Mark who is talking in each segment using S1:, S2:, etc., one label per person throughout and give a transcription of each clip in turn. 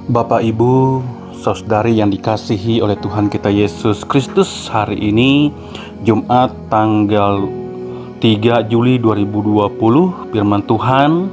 S1: Bapak, Ibu, saudari yang dikasihi oleh Tuhan kita Yesus Kristus, hari ini Jumat tanggal 3 Juli 2020, firman Tuhan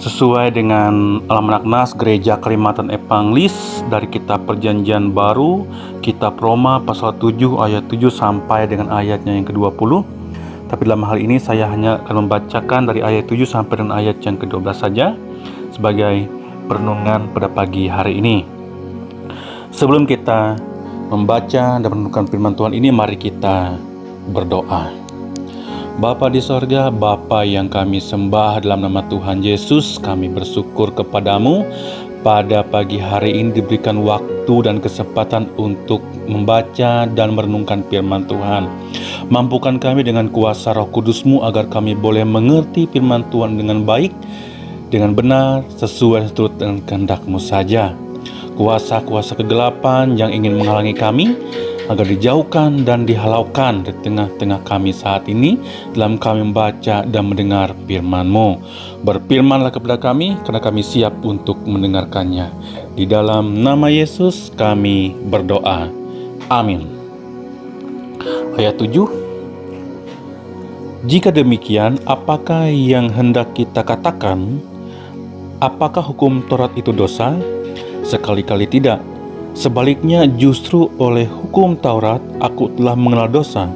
S1: sesuai dengan Almanak Nas Gereja Kalimantan Evanglis dari kitab Perjanjian Baru, kitab Roma pasal 7 ayat 7 sampai dengan ayatnya yang ke-20. Tapi dalam hal ini saya hanya akan membacakan dari ayat 7 sampai dengan ayat yang ke-12 saja sebagai perenungan pada pagi hari ini. Sebelum kita membaca dan merenungkan firman Tuhan ini, mari kita berdoa. Bapa di sorga, Bapa yang kami sembah dalam nama Tuhan Yesus, kami bersyukur kepadamu pada pagi hari ini diberikan waktu dan kesempatan untuk membaca dan merenungkan firman Tuhan. Mampukan kami dengan kuasa Roh Kudus-Mu agar kami boleh mengerti firman Tuhan dengan baik, dengan benar, sesuai dengan kehendak-Mu saja. Kuasa-kuasa kegelapan yang ingin menghalangi kami agar dijauhkan dan dihalaukan di tengah-tengah kami saat ini dalam kami membaca dan mendengar firman-Mu. Berfirmanlah kepada kami karena kami siap untuk mendengarkannya. Di dalam nama Yesus kami berdoa. Amin. Ayat 7. Jika demikian, apakah yang hendak kita katakan? Apakah hukum Taurat itu dosa? Sekali-kali tidak. Sebaliknya, justru oleh hukum Taurat aku telah mengenal dosa,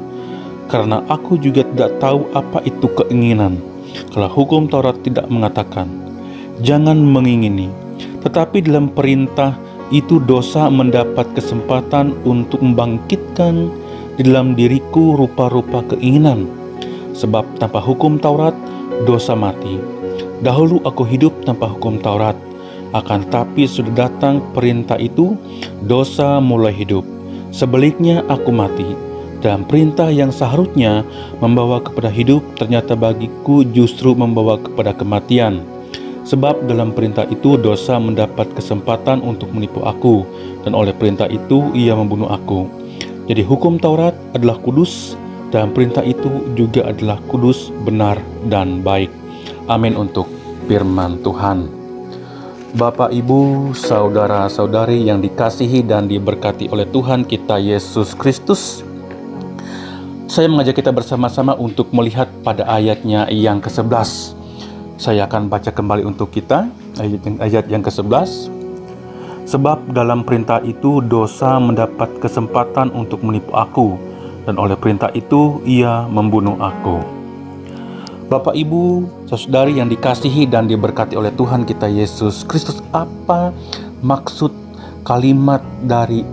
S1: karena aku juga tidak tahu apa itu keinginan. Kalau hukum Taurat tidak mengatakan, jangan mengingini, tetapi dalam perintah itu dosa mendapat kesempatan untuk membangkitkan di dalam diriku rupa-rupa keinginan. Sebab tanpa hukum Taurat, dosa mati. Dahulu aku hidup tanpa hukum Taurat, akan tapi sudah datang perintah itu, dosa mulai hidup. Sebaliknya aku mati. Dan perintah yang seharusnya membawa kepada hidup, ternyata bagiku justru membawa kepada kematian. Sebab dalam perintah itu dosa mendapat kesempatan untuk menipu aku, dan oleh perintah itu ia membunuh aku. Jadi hukum Taurat adalah kudus, dan perintah itu juga adalah kudus, benar, dan baik. Amin untuk firman Tuhan. Bapak, Ibu, saudara-saudari yang dikasihi dan diberkati oleh Tuhan kita Yesus Kristus, saya mengajak kita bersama-sama untuk melihat pada ayatnya yang ke-11. Saya akan baca kembali untuk kita ayat yang ke-11. Sebab dalam perintah itu dosa mendapat kesempatan untuk menipu aku, dan oleh perintah itu ia membunuh aku. Bapak, Ibu, saudari yang dikasihi dan diberkati oleh Tuhan kita Yesus Kristus, apa maksud kalimat dari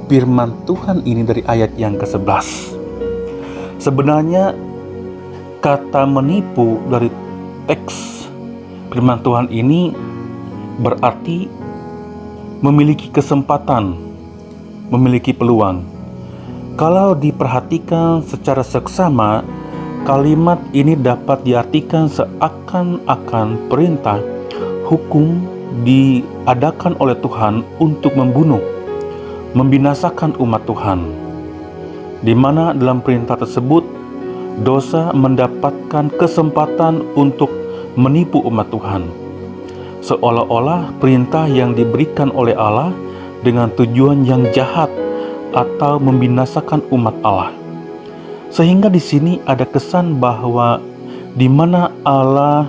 S1: firman Tuhan ini dari ayat yang ke-11? Sebenarnya kata menipu dari teks firman Tuhan ini berarti memiliki kesempatan, memiliki peluang. Kalau diperhatikan secara seksama, kalimat ini dapat diartikan seakan-akan perintah hukum diadakan oleh Tuhan untuk membunuh, membinasakan umat Tuhan, di mana dalam perintah tersebut dosa mendapatkan kesempatan untuk menipu umat Tuhan, seolah-olah perintah yang diberikan oleh Allah dengan tujuan yang jahat atau membinasakan umat Allah. Sehingga di sini ada kesan bahwa di mana Allah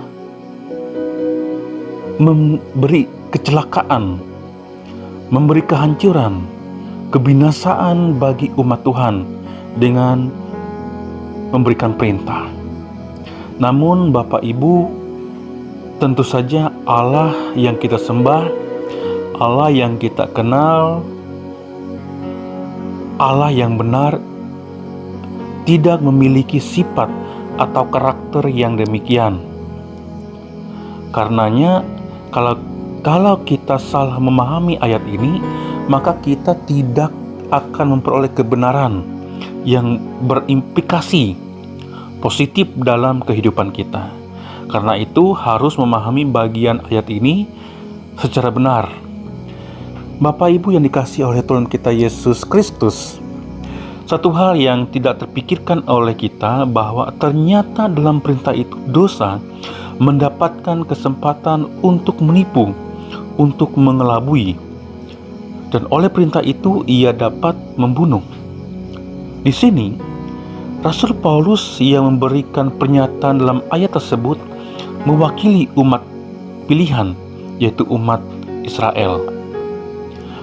S1: memberi kecelakaan, memberi kehancuran, kebinasaan bagi umat Tuhan dengan memberikan perintah. Namun Bapak, Ibu, tentu saja Allah yang kita sembah, Allah yang kita kenal, Allah yang benar, tidak memiliki sifat atau karakter yang demikian. Karenanya, kalau kita salah memahami ayat ini, maka kita tidak akan memperoleh kebenaran yang berimplikasi positif dalam kehidupan kita. Karena itu harus memahami bagian ayat ini secara benar. Bapak, Ibu yang dikasihi oleh Tuhan kita Yesus Kristus, satu hal yang tidak terpikirkan oleh kita bahwa ternyata dalam perintah itu dosa mendapatkan kesempatan untuk menipu, untuk mengelabui, dan oleh perintah itu ia dapat membunuh. Di sini, Rasul Paulus yang memberikan pernyataan dalam ayat tersebut mewakili umat pilihan, yaitu umat Israel.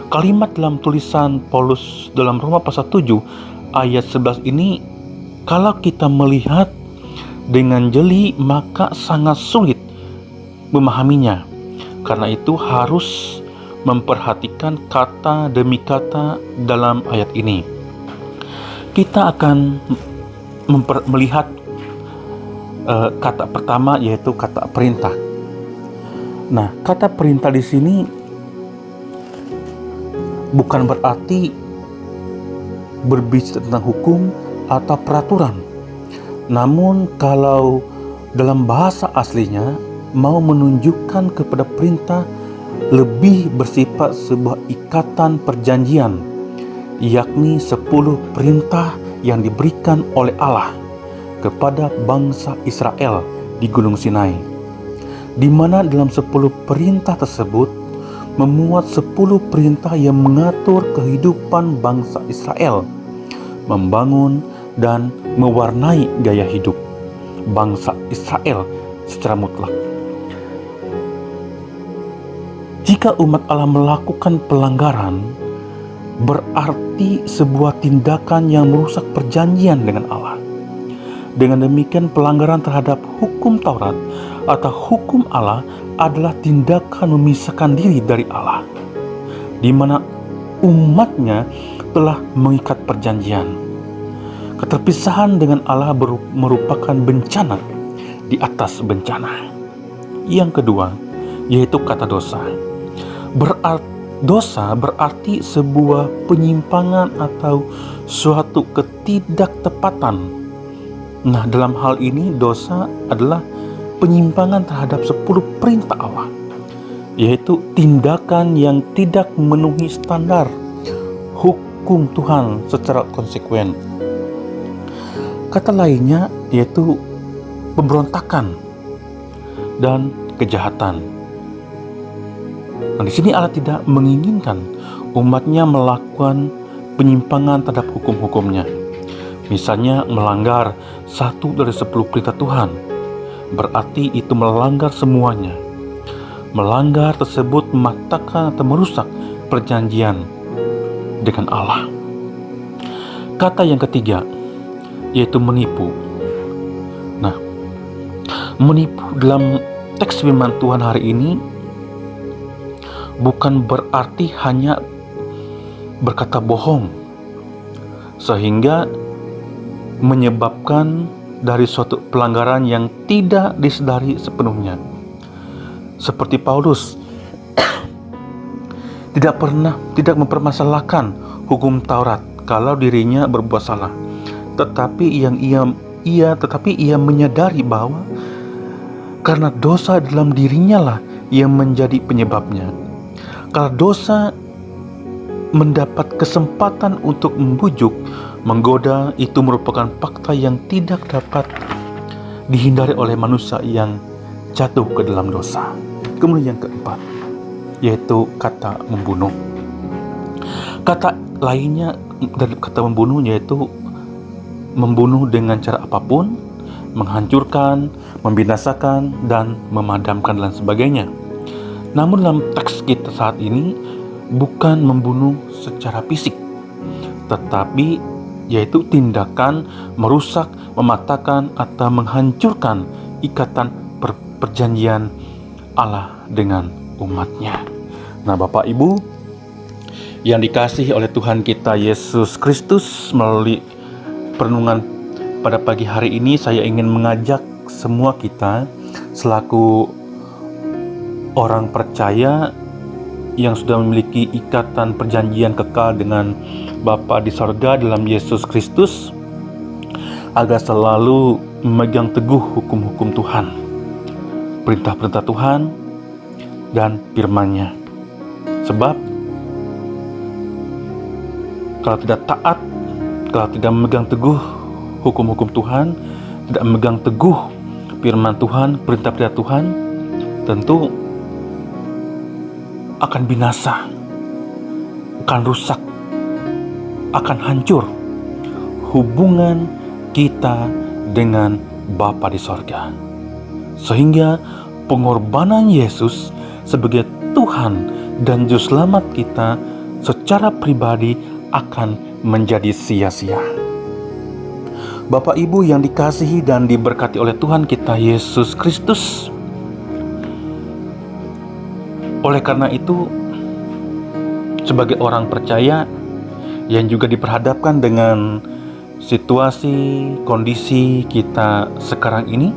S1: Kalimat dalam tulisan Paulus dalam Roma pasal 7 ayat 11 ini, kalau kita melihat dengan jeli maka sangat sulit memahaminya. Karena itu harus memperhatikan kata demi kata dalam ayat ini. Kita akan melihat kata pertama, yaitu kata perintah. Nah, kata perintah di sini bukan berarti berbicara tentang hukum atau peraturan. Namun kalau dalam bahasa aslinya mau menunjukkan kepada perintah lebih bersifat sebuah ikatan perjanjian, yakni 10 perintah yang diberikan oleh Allah kepada bangsa Israel di Gunung Sinai, di mana dalam 10 perintah tersebut memuat 10 perintah yang mengatur kehidupan bangsa Israel, membangun dan mewarnai gaya hidup bangsa Israel secara mutlak. Jika umat Allah melakukan pelanggaran, berarti sebuah tindakan yang merusak perjanjian dengan Allah. Dengan demikian, pelanggaran terhadap hukum Taurat atau hukum Allah adalah tindakan memisahkan diri dari Allah, di mana umatnya telah mengikat perjanjian. Keterpisahan dengan Allah merupakan bencana di atas bencana. Yang kedua, yaitu kata dosa. Dosa berarti sebuah penyimpangan atau suatu ketidaktepatan. Nah, dalam hal ini dosa adalah penyimpangan terhadap 10 perintah Allah, yaitu tindakan yang tidak memenuhi standar hukum Tuhan secara konsekuen. Kata lainnya yaitu pemberontakan dan kejahatan. Nah, di sini Allah tidak menginginkan umatnya melakukan penyimpangan terhadap hukum-hukumnya. Misalnya melanggar 1 dari 10 perintah Tuhan, berarti itu melanggar semuanya. Melanggar tersebut mematahkan atau merusak perjanjian dengan Allah. Kata yang ketiga yaitu menipu. Nah, menipu dalam teks firman Tuhan hari ini bukan berarti hanya berkata bohong sehingga menyebabkan dari suatu pelanggaran yang tidak disadari sepenuhnya. Seperti Paulus tidak mempermasalahkan hukum Taurat kalau dirinya berbuat salah, tetapi ia menyadari bahwa karena dosa dalam dirinya lah yang menjadi penyebabnya. Kalau dosa mendapat kesempatan untuk membujuk, menggoda, itu merupakan fakta yang tidak dapat dihindari oleh manusia yang jatuh ke dalam dosa. Kemudian yang keempat, yaitu kata membunuh. Kata lainnya dari kata membunuh yaitu membunuh dengan cara apapun, menghancurkan, membinasakan, dan memadamkan dan sebagainya. Namun dalam teks kita saat ini bukan membunuh secara fisik, tetapi yaitu tindakan merusak, mematahkan, atau menghancurkan ikatan perjanjian Allah dengan umatnya. Nah, Bapak Ibu yang dikasihi oleh Tuhan kita Yesus Kristus, melalui perenungan pada pagi hari ini saya ingin mengajak semua kita selaku orang percaya yang sudah memiliki ikatan perjanjian kekal dengan Bapa di sorga dalam Yesus Kristus, agar selalu memegang teguh hukum-hukum Tuhan, perintah-perintah Tuhan dan firman-Nya. Sebab kalau tidak taat, kalau tidak memegang teguh hukum-hukum Tuhan, tidak memegang teguh firman Tuhan, perintah-perintah Tuhan, tentu akan binasa, akan rusak, akan hancur hubungan kita dengan Bapa di sorga. Sehingga pengorbanan Yesus sebagai Tuhan dan Juru Selamat kita secara pribadi akan menjadi sia-sia. Bapak Ibu yang dikasihi dan diberkati oleh Tuhan kita Yesus Kristus, oleh karena itu, sebagai orang percaya yang juga diperhadapkan dengan situasi, kondisi kita sekarang ini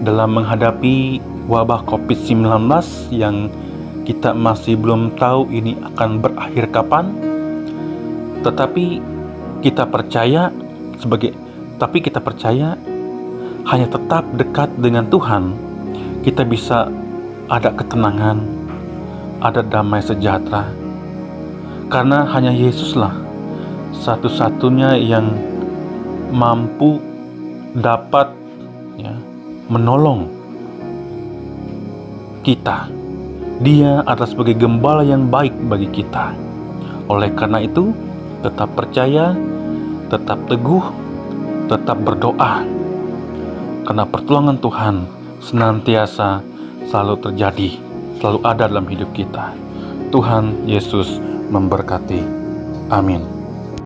S1: dalam menghadapi wabah COVID-19 yang kita masih belum tahu ini akan berakhir kapan, tetapi kita percaya hanya tetap dekat dengan Tuhan, kita bisa ada ketenangan, ada damai sejahtera, karena hanya Yesuslah satu-satunya yang mampu dapat menolong kita. Dia adalah sebagai gembala yang baik bagi kita. Oleh karena itu, tetap percaya, tetap teguh, tetap berdoa, karena pertolongan Tuhan senantiasa selalu terjadi, selalu ada dalam hidup kita. Tuhan Yesus memberkati. Amin.